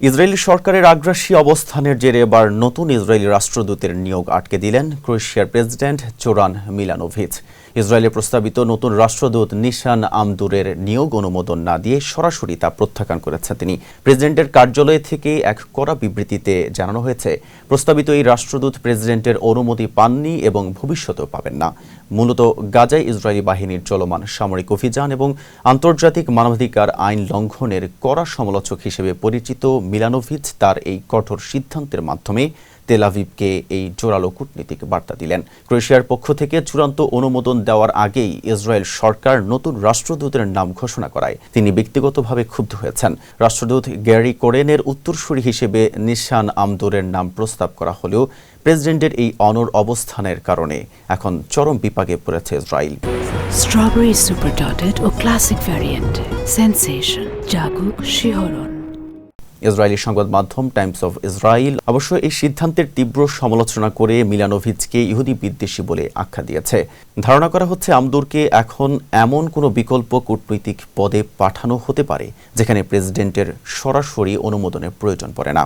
Israeli সরকারের আগ্রাসী অবস্থানের জেরে এবার নতুন ইসরায়েলি রাষ্ট্রদূতের নিয়োগ আটকে দিলেন ক্রোয়েশিয়ার প্রেসিডেন্ট জোরান মিলানোভিচ। ইসরায়েলের প্রস্তাবিত নতুন রাষ্ট্রদূত নিশান আমদুরের নিয়োগ অনুমোদন না দিয়ে সরাসরি তা প্রত্যাখ্যান করেছেন তিনি। প্রেসিডেন্টের কার্যালয় থেকে এক কড়া বিবৃতিতে জানানো হয়েছে, প্রস্তাবিত এই রাষ্ট্রদূত প্রেসিডেন্টের অনুমতি পাননি এবং ভবিষ্যতেও পাবেন না। মূলত গাজায় ইসরায়েলি বাহিনীর চলমান সামরিক অভিযান এবং আন্তর্জাতিক মানবাধিকার আইন লঙ্ঘনের কড়া সমালোচক হিসেবে পরিচিত মিলানোভিচ তার এই কঠোর সিদ্ধান্তের মাধ্যমে তেল আভিভকে এই জোরালো কূটনীতিক বার্তা দিলেন। ক্রোয়েশিয়ার পক্ষ থেকে চূড়ান্ত অনুমোদন দেওয়ার আগেই ইসরায়েল সরকার নতুন রাষ্ট্রদূতের নাম ঘোষণা করায় তিনি ব্যক্তিগতভাবে ক্ষুব্ধ হয়েছেন। রাষ্ট্রদূত গ্যারি কোরেনের উত্তরসূরি হিসেবে নিশান আমদুরের নাম প্রস্তাব করা হলেও প্রেসিডেন্টের এই অনড় অবস্থানের কারণে এখন চরম বিপাকে পড়েছে ইসরায়েল। স্ট্রবেরি সুপার ডটেড ও ক্লাসিক ভ্যারিয়েন্ট সেনসেশন জাগুক শিহরণ। ইসরায়েলি সংবাদ মাধ্যম টাইমস অফ ইসরায়েল অবশ্য এই সিদ্ধান্তের তীব্র সমালোচনা করে মিলানোভিচকে ইহুদি বিদ্বেষী বলে আখ্যা দিয়েছে। ধারণা করা হচ্ছে আমদুরকে এখন এমন কোনো বিকল্প কূটনৈতিক পদে পাঠানো হতে পারে যেখানে প্রেসিডেন্টের সরাসরি অনুমোদনের প্রয়োজন পড়ে না।